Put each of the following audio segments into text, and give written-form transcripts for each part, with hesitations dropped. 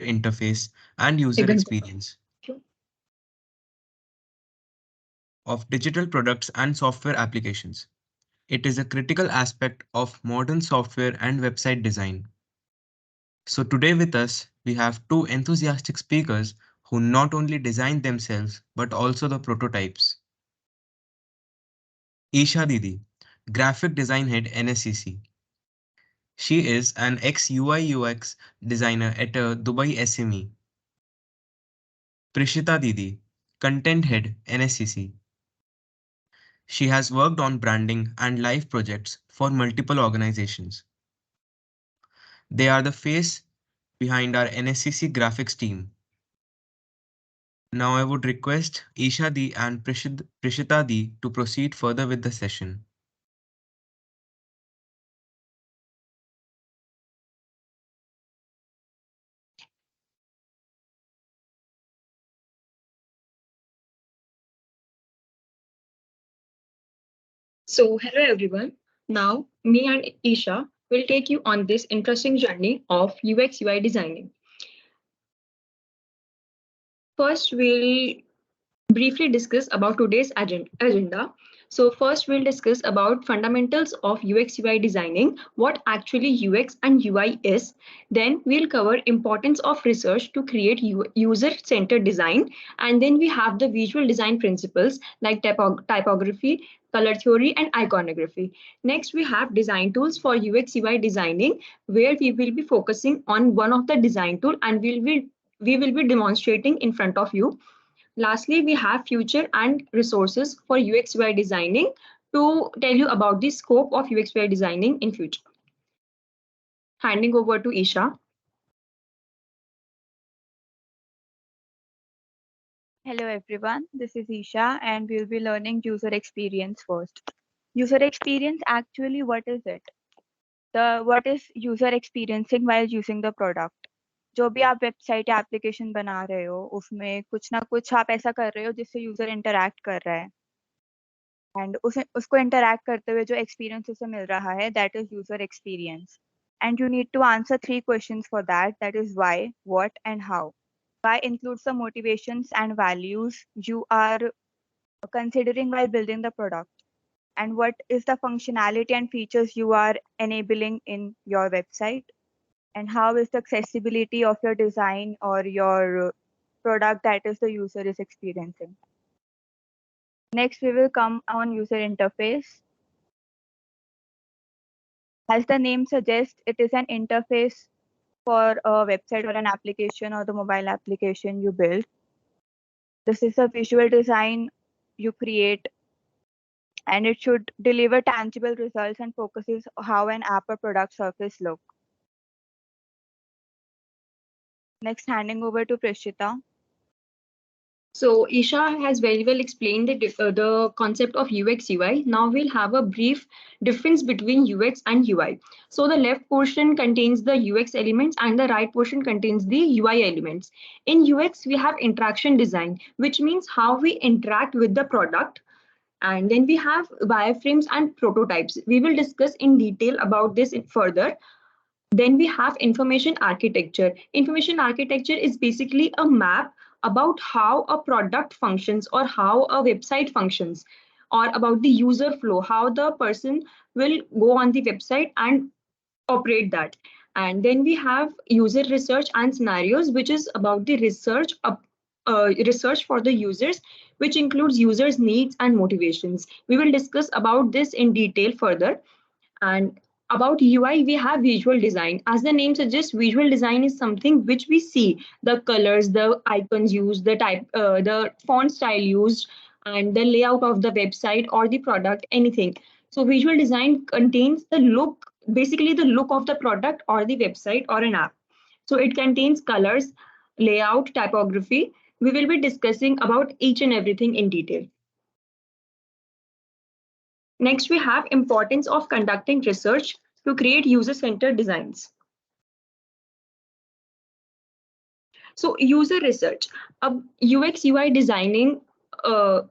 interface and user experience of digital products and software applications. It is a critical aspect of modern software and website design. So today with us, we have two enthusiastic speakers who not only design themselves but also the prototypes. Isha Didi, Graphic Design Head NSCC. She is an ex-UI UX designer at a Dubai SME. Prishita Didi, Content Head NSCC. She has worked on branding and live projects for multiple organizations. They are the face behind our NSCC graphics team. Now I would request Isha Di and Prishita Di to proceed further with the session. So, hello everyone. Now, me and Isha will take you on this interesting journey of UX UI designing. First, we'll briefly discuss about today's agenda. So first we'll discuss about fundamentals of UX UI designing, what actually UX and UI is. Then we'll cover importance of research to create user-centered design. And then we have the visual design principles like typography, color theory, and iconography. Next, we have design tools for UX UI designing, where we will be focusing on one of the design tool and we will be demonstrating in front of you. Lastly, we have future and resources for UX UI designing to tell you about the scope of UX UI designing in future. Handing over to Isha. Hello everyone, this is Isha and we'll be learning user experience first. User experience actually what is it? What is user experiencing while using the product? जो भी आप website या application बना रहे हो उसमें कुछ ना कुछ आप ऐसा कर रहे हो जिससे यूजर इंटरैक्ट कर रहा है एंड उसे उसको इंटरैक्ट करते हुए जो एक्सपीरियंस उसे मिल रहा है that is user experience and you need to answer 3 questions for that is why what and how. Why includes the motivations and values you are considering while building the product, and what is the functionality and features you are enabling in your website, and how is the accessibility of your design or your product that is the user is experiencing. Next, we will come on user interface. As the name suggests, it is an interface for a website or an application or the mobile application you build. This is a visual design you create, and it should deliver tangible results and focuses how an app or product surface look. Next, handing over to Prishita. So Isha has very well explained the concept of UX UI. Now we'll have a brief difference between UX and UI. So the left portion contains the UX elements and the right portion contains the UI elements. In UX, we have interaction design, which means how we interact with the product. And then we have wireframes and prototypes. We will discuss in detail about this further. Then we have information architecture. Information architecture is basically a map about how a product functions or how a website functions, or about the user flow, how the person will go on the website and operate that. And then we have user research and scenarios, which is about the research for the users, which includes users' needs and motivations. We will discuss about this in detail further. And about UI, we have visual design. As the name suggests, visual design is something which we see: the colors, the icons used, the font style used, and the layout of the website or the product, anything. So visual design contains the look, basically the look of the product or the website or an app. So it contains colors, layout, typography. We will be discussing about each and everything in detail. Next, we have importance of conducting research to create user-centered designs. So user research. अब UX UI designing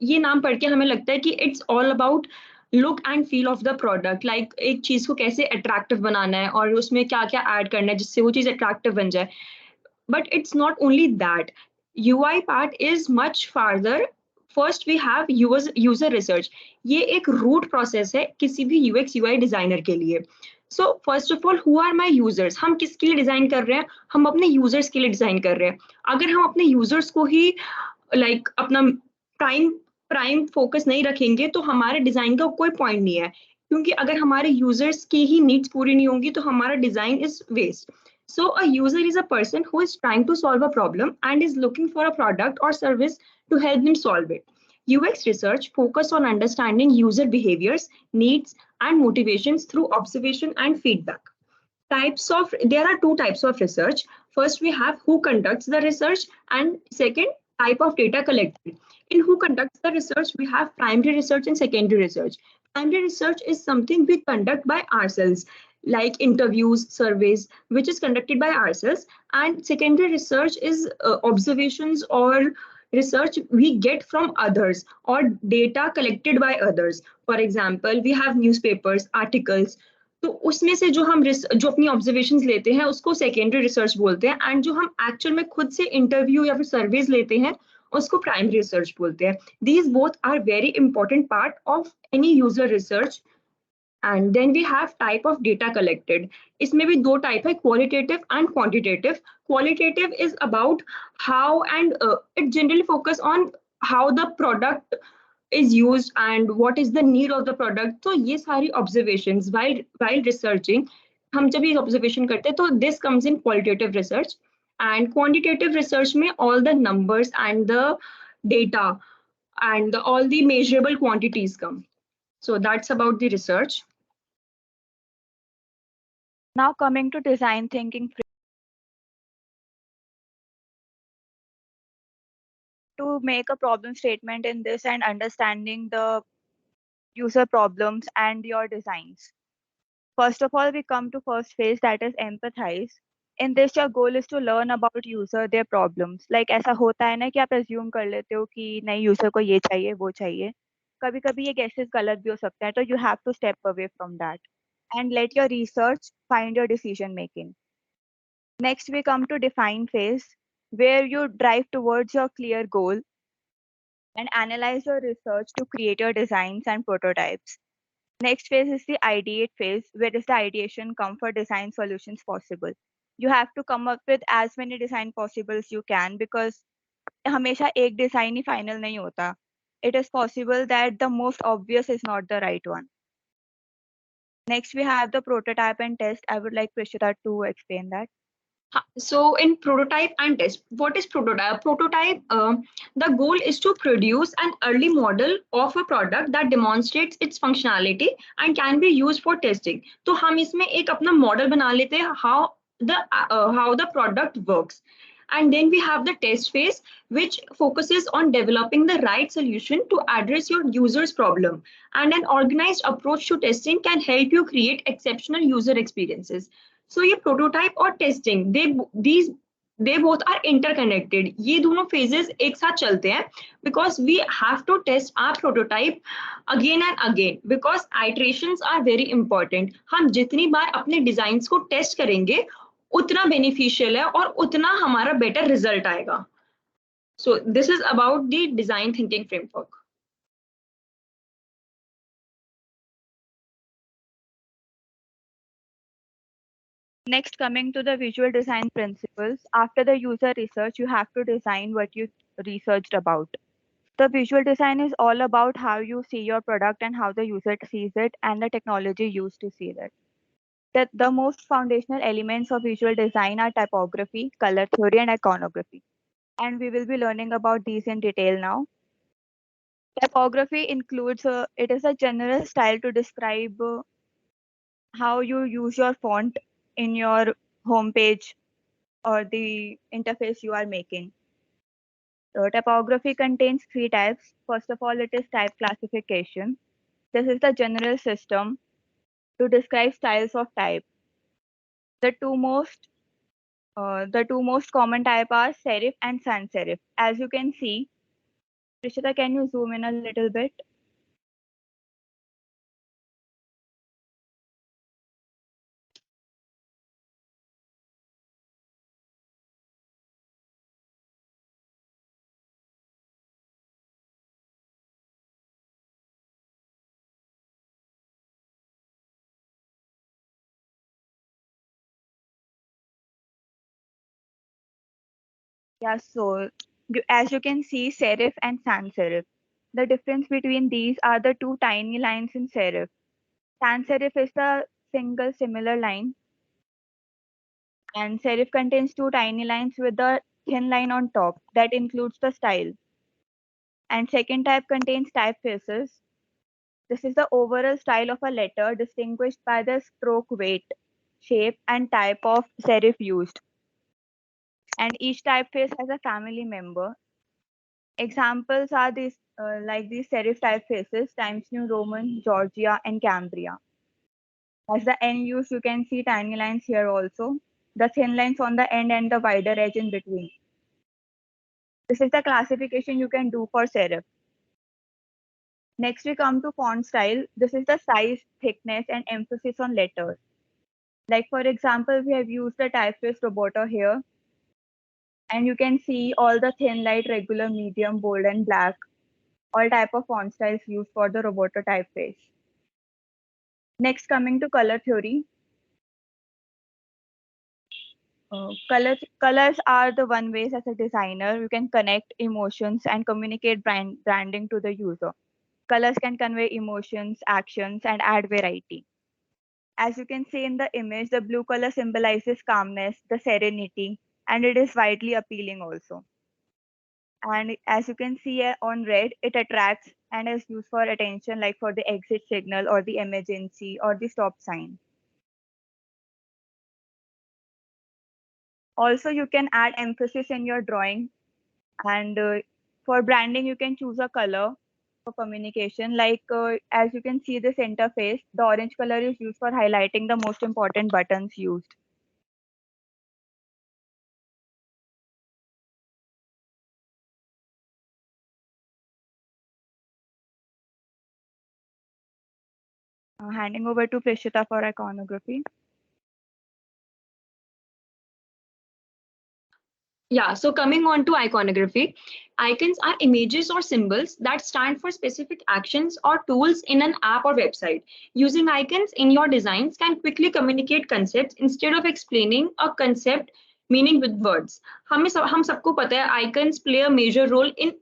ये नाम पढ़ के हमें लगता है कि it's all about look and feel of the product. Like एक चीज को कैसे attractive बनाना है और उसमें क्या क्या add करना है जिससे वो चीज attractive बन जाए. but it's not only that. UI part is much farther. First we have user research. ये एक रूट प्रोसेस है किसी भी यूएक्स यूआई डिजाइनर के लिए. So first of all, who are my users? हम किसके लिए डिजाइन कर रहे हैं? हम अपने यूजर्स के लिए डिजाइन कर रहे हैं. अगर हम अपने यूजर्स को ही अपना प्राइम प्राइम फोकस नहीं रखेंगे तो हमारे डिजाइन का कोई पॉइंट नहीं है, क्योंकि अगर हमारे यूजर्स की ही नीड्स पूरी नहीं होंगी तो हमारा design is waste. So a user is a person who is trying to solve a problem and is looking for a product or service to help them solve it. UX research focus on understanding user behaviors, needs, and motivations through observation and feedback. There are two types of research. First we have who conducts the research, and second, type of data collected. In who conducts the research, we have primary research and secondary research. Primary research is something we conduct by ourselves, like interviews, surveys, which is conducted by ourselves. And secondary research is observations or research we get from others or data collected by others. For example, we have newspapers, articles. तो उसमें से जो अपनी observations लेते हैं उसको secondary research बोलते हैं, एंड जो हम एक्चुअल में खुद से इंटरव्यू या फिर सर्वेज लेते हैं उसको प्राइमरी रिसर्च बोलते हैं. These both are very important part of any user research. And then we have type of data collected. इसमें भी दो टाइप है, qualitative and quantitative. Qualitative is about how and it generally focus on how the product is used and what is the need of the product. तो ये सारी observations while researching, हम जब ये observation करते हैं तो this comes in qualitative research. And quantitative research में all the numbers and the data and all the measurable quantities come. So that's about the research. Now coming to design thinking, to make a problem statement in this and understanding the user problems and your designs. First of all, we come to first phase, that is empathize. In this, your goal is to learn about user, their problems. Like ऐसा होता है ना कि आप assume कर लेते हो कि नहीं user को ये चाहिए वो चाहिए. कभी कभी ये guesses गलत भी हो सकते हैं, तो you have to step away from that and let your research find your decision making. Next, we come to define phase, where you drive towards your clear goal and analyze your research to create your designs and prototypes. Next phase is the ideate phase, where is the ideation come for design solutions possible. You have to come up with as many design possibles you can, because हमेशा एक design ही final नहीं होता. It is possible that the most obvious is not the right one. Next, we have the prototype and test. I would like Prishita to explain that. So in prototype and test, what is prototype? Prototype, the goal is to produce an early model of a product that demonstrates its functionality and can be used for testing. तो हम इसमें एक अपना model बना लेते हैं how the product works. And then we have the test phase, which focuses on developing the right solution to address your user's problem. And an organized approach to testing can help you create exceptional user experiences. So ये prototype और testing, they both are interconnected. ये दोनों phases एक साथ चलते हैं because we have to test our prototype again and again, because iterations are very important. हम जितनी बार अपने डिजाइंस को टेस्ट करेंगे उतना बेनिफिशियल है और उतना हमारा बेटर रिजल्ट आएगा. So this is about the design thinking framework. Next, coming to the visual design principles. After the user research, you have to design what you researched about. The visual design is all about how you see your product and how the user sees it and the technology used to see it. The most foundational elements of visual design are typography, color theory, and iconography. And we will be learning about these in detail now. Typography includes, it is a general style to describe how you use your font in your homepage or the interface you are making. So typography contains three types. First of all, it is type classification. This is the general system to describe styles of type. The two most common type are serif and sans serif. As you can see, Prishita, can you zoom in a little bit? Yeah, so as you can see, serif and sans serif. The difference between these are the two tiny lines in serif. Sans serif is the single similar line, and serif contains two tiny lines with the thin line on top that includes the style. And second type contains typefaces. This is the overall style of a letter distinguished by the stroke weight, shape, and type of serif used. And each typeface has a family member. Examples are these like these serif typefaces: Times New Roman, Georgia, and Cambria. As the N used, you can see tiny lines here also, the thin lines on the end and the wider edge in between. This is the classification you can do for serif. Next, we come to font style. This is the size, thickness, and emphasis on letters. Like for example, we have used the typeface Roboto here, and you can see all the thin, light, regular, medium, bold, and black, all type of font styles used for the Roboto typeface. Next, coming to color theory. Colors are the one ways as a designer you can connect emotions and communicate branding to the user. Colors can convey emotions, actions, and add variety. As you can see in the image, the blue color symbolizes calmness, the serenity, and it is widely appealing also. And as you can see on red, it attracts and is used for attention, like for the exit signal or the emergency or the stop sign. Also, you can add emphasis in your drawing, and for branding, you can choose a color for communication. Like as you can see this interface, the orange color is used for highlighting the most important buttons used. Handing over to Prishita for iconography. Yeah, so coming on to iconography, icons are images or symbols that stand for specific actions or tools in an app or website. Using icons in your designs can quickly communicate concepts instead of explaining a concept meaning with words. हम सबको पता है icons play a major role in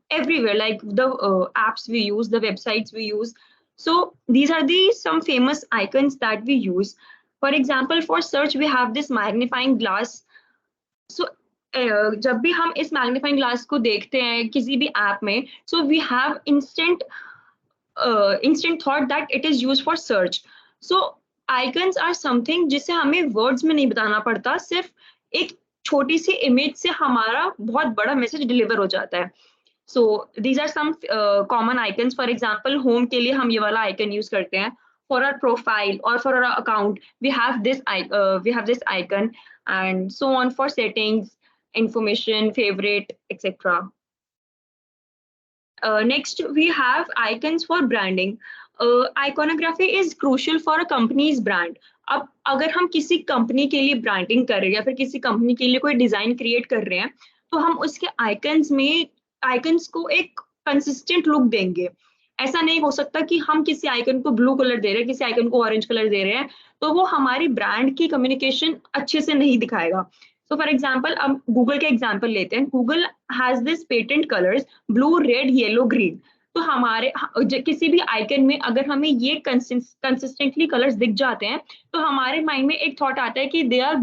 everywhere, like the apps we use, the websites we use. So these are the some famous icons that we use. For example, for search, we have this magnifying glass. सो जब भी हम इस magnifying glass को देखते हैं किसी भी app में so we have instant thought that it is used for search. So icons are something जिसे हमें words में नहीं बताना पड़ता, सिर्फ एक छोटी सी इमेज से हमारा बहुत बड़ा मैसेज डिलीवर हो जाता है. So these are some common icons. For example, home के लिए हम ये वाला icon use करते हैं. For our profile or for our account, we have this icon, and so on for settings, information, favorite, etc. Next, we have icons for branding. Iconography is crucial for a company's brand. अब अगर हम किसी company के लिए branding कर रहे हैं या फिर किसी कंपनी के लिए कोई डिजाइन क्रिएट कर रहे हैं तो हम उसके आइकन्स को एक कंसिस्टेंट लुक देंगे. ऐसा नहीं हो सकता कि हम किसी आइकन को ब्लू कलर दे रहे हैं, किसी आइकन को ऑरेंज कलर दे रहे हैं, तो वो हमारी ब्रांड की कम्युनिकेशन अच्छे से नहीं दिखाएगा. सो फॉर एग्जाम्पल हम गूगल के एग्जाम्पल लेते हैं. Google has this patent colours blue, red, yellow, green. तो हमारे किसी भी आइकन में अगर हमें ये कंसिस्टेंटली कलर्स दिख जाते हैं तो हमारे माइंड में एक थॉट आता है कि दे आर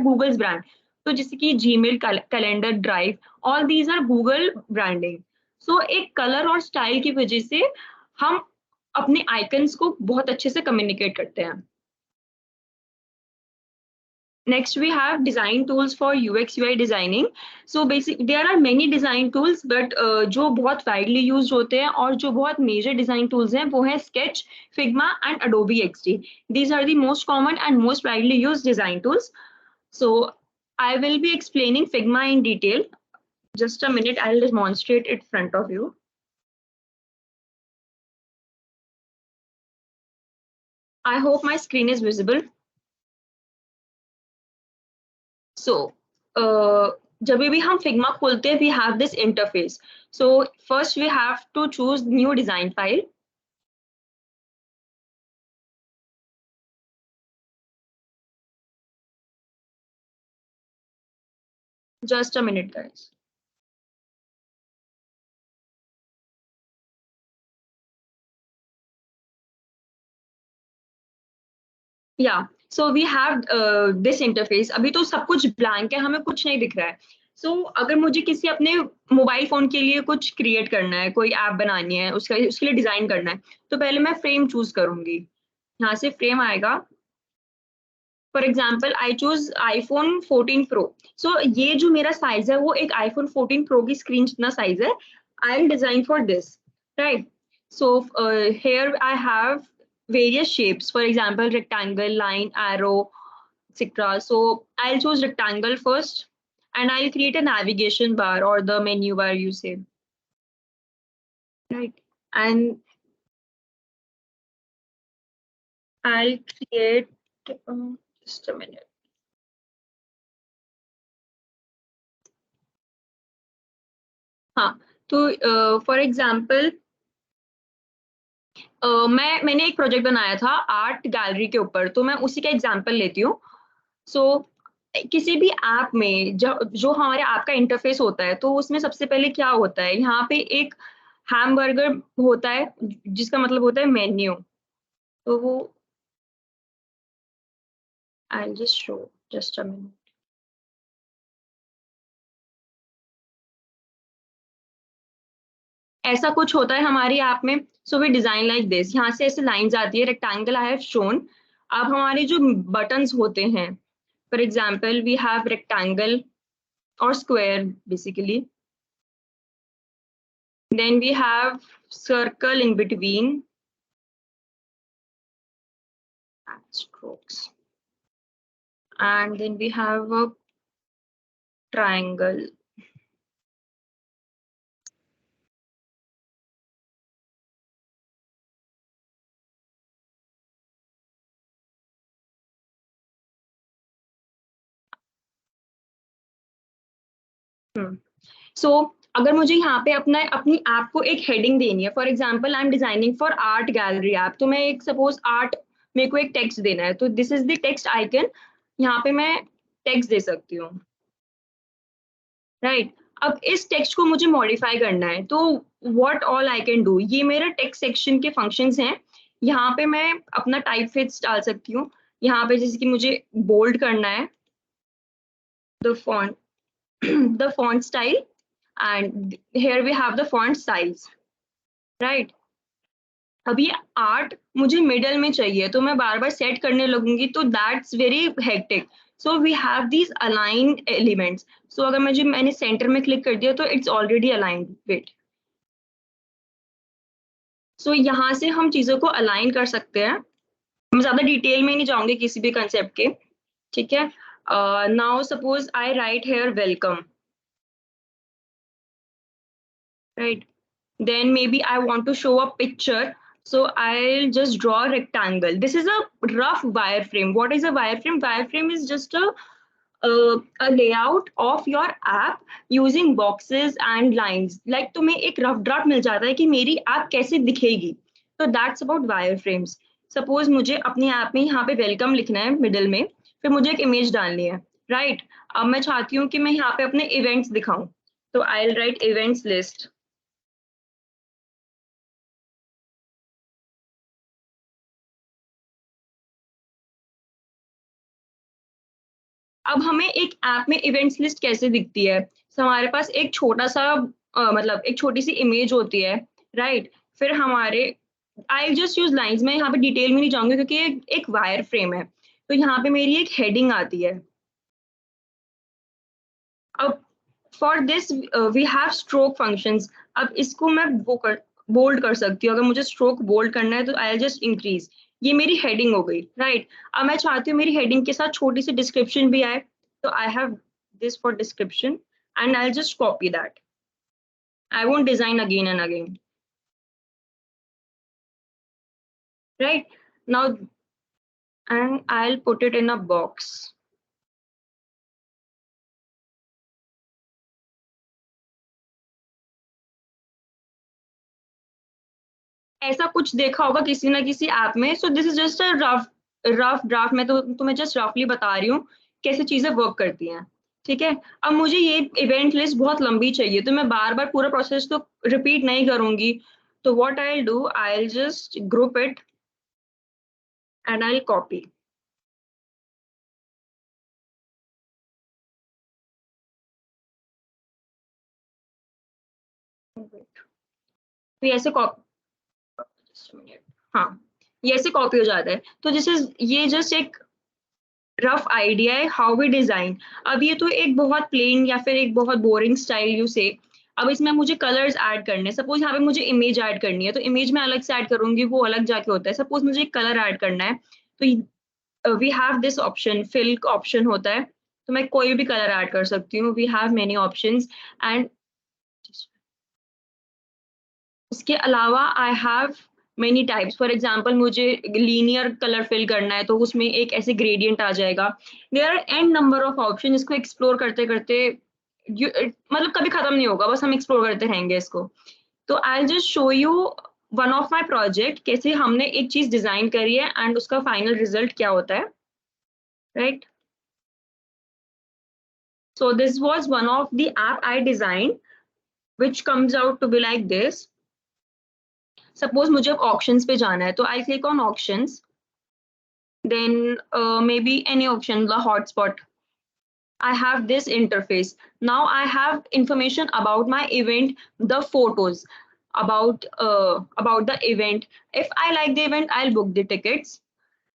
गूगल्स ब्रांड. तो जैसे कि Gmail, Calendar, Drive, all these are Google branding. So एक कलर और स्टाइल की वजह से हम अपने आइकन्स को बहुत अच्छे से कम्युनिकेट करते हैं. Next, we have design tools for UX UI designing. So basically, there are many design tools, but जो बहुत widely used होते हैं और जो बहुत major design tools हैं, वो है Sketch, Figma, and Adobe XD. These are the most common and most widely used design tools. So I will be explaining Figma in detail. Just a minute, I'll demonstrate it in front of you. I hope my screen is visible. So जब भी हम Figma खोलते हैं, we have this interface. So first we have to choose new design file. Just a minute, guys. या so we have this interface. अभी तो सब कुछ ब्लैंक है, हमें कुछ नहीं दिख रहा है। अगर मुझे किसी अपने मोबाइल फोन के लिए कुछ क्रिएट करना है, कोई ऐप बनानी है, उसके लिए डिजाइन करना है, तो पहले मैं फ्रेम चूज करूंगी। यहाँ से फ्रेम आएगा। For example I choose iPhone 14 pro. ये जो मेरा साइज है वो एक आईफोन 14 प्रो की स्क्रीन जितना साइज है। I will design for this, right? So here I have various shapes, for example, rectangle, line, arrow, etc. So I'll choose rectangle first, and I'll create a navigation bar or the menu bar, you say, right? And I'll create, just a minute. हाँ, तो for example मैंने एक project बनाया था art gallery के ऊपर, तो मैं उसी का एग्जाम्पल लेती हूँ। सो किसी भी ऐप में जो हमारे ऐप का इंटरफेस होता है, तो उसमें सबसे पहले क्या होता है, यहाँ पे एक हैमबर्गर होता है जिसका मतलब होता है मेन्यू। तो वो I just show, just a minute. ऐसा कुछ होता है हमारी ऐप में। So we design like this, यहाँ से ऐसे लाइंस आती है, रेक्टेंगल आई हैव शोन। अब हमारे जो बटन्स होते हैं, for example we have rectangle or square basically, then we have circle in between and strokes, and then we have a triangle. So अगर मुझे यहाँ पे अपनी ऐप को एक हेडिंग देनी है, for example I am designing for art gallery app, तो मैं एक सपोज आर्ट, मेरे को एक टेक्स्ट देना है, तो this is the text icon. यहाँ पे मैं टेक्स्ट दे सकती हूँ, राइट? अब इस टेक्स्ट को मुझे मॉडिफाई करना है, तो what all I can do, ये मेरा टेक्स्ट सेक्शन के फंक्शंस हैं। यहाँ पे मैं अपना टाइप फेस डाल सकती हूँ। यहाँ पे जैसे कि मुझे बोल्ड करना है, the font the font style, and here we have the font size, right? अब ये आर्ट मुझे मिडल में चाहिए, तो मैं बार बार सेट करने लगूंगी, तो that's very hectic. So we have these align elements. So अगर मैंने सेंटर में क्लिक कर दिया, तो it's already aligned. Wait, so यहाँ से हम चीजों को अलाइन कर सकते हैं। मैं ज्यादा डिटेल में नहीं जाऊंगी किसी भी कंसेप्ट के, ठीक है? Now suppose I right hair welcome, right? Then maybe I want to show a picture. So I'll just draw a rectangle. This is a rough wireframe. What is a wireframe? Wireframe is just a layout of your app using boxes and lines. Like तुम्हें एक rough draft मिल जाता है कि मेरी app कैसे दिखेगी. So that's about wireframes. Suppose मुझे अपनी ऐप में यहाँ पे वेलकम लिखना है मिडिल में, फिर मुझे एक इमेज डालनी है, राइट? अब मैं चाहती हूँ कि मैं यहाँ पे अपने इवेंट्स दिखाऊं, तो I'll write events list. अब हमें एक ऐप में इवेंट्स लिस्ट कैसे दिखती है? हमारे पास एक छोटा सा मतलब एक छोटी सी इमेज होती है, राइट? फिर हमारे, आई जस्ट यूज लाइंस, मैं यहाँ पे डिटेल में नहीं जाऊंगी क्योंकि एक वायर फ्रेम है। तो यहाँ पे मेरी एक हेडिंग आती है। अब for this we have stroke functions. अब इसको मैं बोल्ड कर सकती हूँ। अगर मुझे स्ट्रोक बोल्ड करना है, तो आई जस्ट इंक्रीज। ये मेरी हेडिंग हो गई, राइट? अब मैं चाहती हूँ मेरी हेडिंग के साथ छोटी सी डिस्क्रिप्शन भी आए, तो I have this for description, and I'll just copy that. I won't design again and again, right? Now, and I'll put it in a box. ऐसा कुछ देखा होगा किसी ना किसी ऐप में। So this is just a rough draft. मैं तो तुम्हें जस्ट रफली बता रही हूँ कैसे चीजें वर्क करती हैं। ठीक है। अब मुझे ये इवेंट लिस्ट बहुत लंबी चाहिए, तो मैं बार बार पूरा प्रोसेस तो रिपीट नहीं करूंगी। तो what I will do, I will just group it and I will copy. तो ये ऐसे कॉपी, हाँ, ये ऐसे कॉपी हो जाता है। तो जैसे ये जस्ट एक रफ आइडिया है हाउ वी डिजाइन। अब ये तो एक बहुत प्लेन या फिर एक बहुत बोरिंग स्टाइल यू से। अब इसमें मुझे कलर्स ऐड करने, सपोज यहाँ पे मुझे इमेज ऐड करनी है, तो इमेज में अलग से ऐड करूंगी, वो अलग जाके होता है। सपोज मुझे एक कलर ऐड करना है, तो we have this option, fill option होता है, तो मैं कोई भी कलर ऐड कर सकती हूँ। We have many options. And उसके अलावा I have many types. For example मुझे लीनियर कलर फिल करना है, तो उसमें एक ऐसे ग्रेडियंट आ जाएगा। There are N number of option, इसको एक्सप्लोर करते करते मतलब कभी खत्म नहीं होगा, बस हम एक्सप्लोर करते रहेंगे इसको। तो आई just show you one of my project, कैसे हमने एक चीज डिजाइन करी है एंड उसका फाइनल रिजल्ट क्या होता है, right. So this was one of the app I designed, which comes out to be like this. Suppose मुझे auctions पे जाना है, तो I'll click on auctions, then maybe any auction, the hotspot. I have this interface. Now I have information about my event, the photos about the event. If I like the event, I'll book the tickets.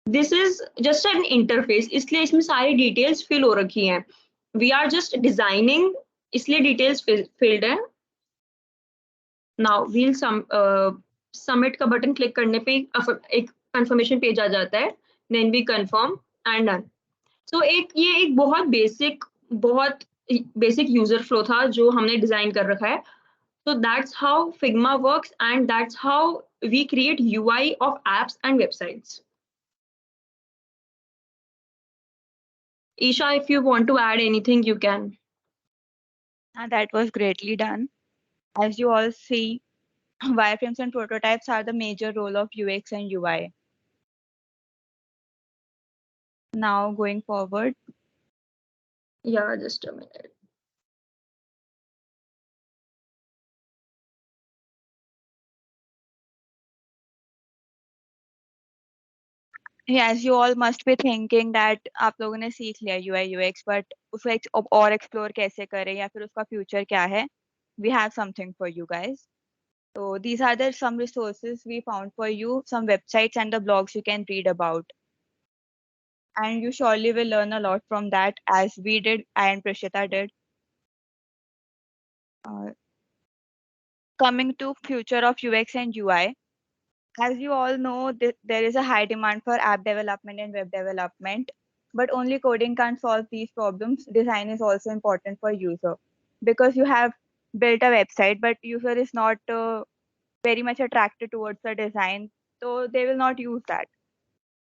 This is just an interface, इसलिए इसमें सारी details fill हो रखी हैं. We are just designing, इसलिए details filled है. Now we'll submit का button click करने पे एक कंफर्मेशन पेज आ जाता है, then we confirm and done. So ये एक बहुत बेसिक यूजर फ्लो था जो हमने डिजाइन कर रखा है। So that's how Figma works and that's how we create UI of apps and websites. Isha, if you want to add anything, you can. That was greatly done. As you all see, wireframes and prototypes are the major role of UX and UI. Now going forward, Yeah, just a minute. as you all must be thinking that आप लोगों ने सीख लिया UI UX, but उसको और explore कैसे करें या फिर उसका future क्या है? We have something for you guys. So these are the some resources we found for you, some websites and the blogs you can read about. And you surely will learn a lot from that, as we did, I and Prishita did. Uh, Coming to future of UX and UI, as you all know, there is a high demand for app development and web development, but only coding can't solve these problems. Design is also important for user, because you have built a website, but user is not very much attracted towards the design, so they will not use that.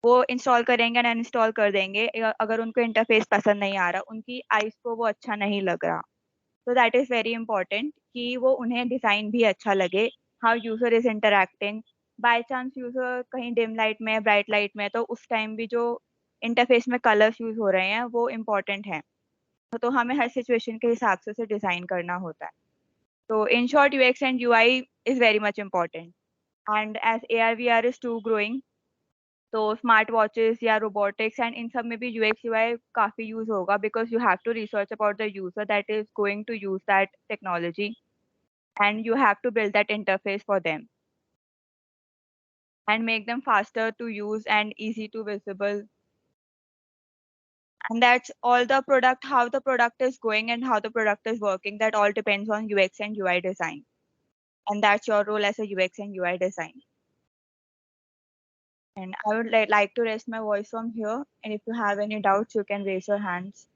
वो install करेंगे and uninstall कर देंगे अगर उनको interface पसंद नहीं आ रहा, उनकी आईज को वो अच्छा नहीं लग रहा। तो दैट इज वेरी इंपॉर्टेंट कि वो उन्हें डिजाइन भी अच्छा लगे, how user is interacting. By chance user कहीं डिम लाइट में ब्राइट लाइट में, तो उस टाइम भी जो इंटरफेस में कलर्स यूज हो रहे हैं वो इम्पोर्टेंट है। तो हमें हर सिचुएशन के हिसाब से उसे डिजाइन करना होता है। तो in short UX and UI is very much important. And as AR VR is too growing, तो स्मार्ट वॉचेस या रोबोटिक्स एंड इन सब में भी यूएक्स यूआई काफी यूज होगा, because you have to research about the user that is going to use that technology, and you have to build that interface for them and make them faster to use and easy to visible. And that's all the product, how the product is going and how the product is working, that all depends on UX and UI design. And that's your role as a UX and UI design. And I would like to raise my voice from here, and if you have any doubts you can raise your hands.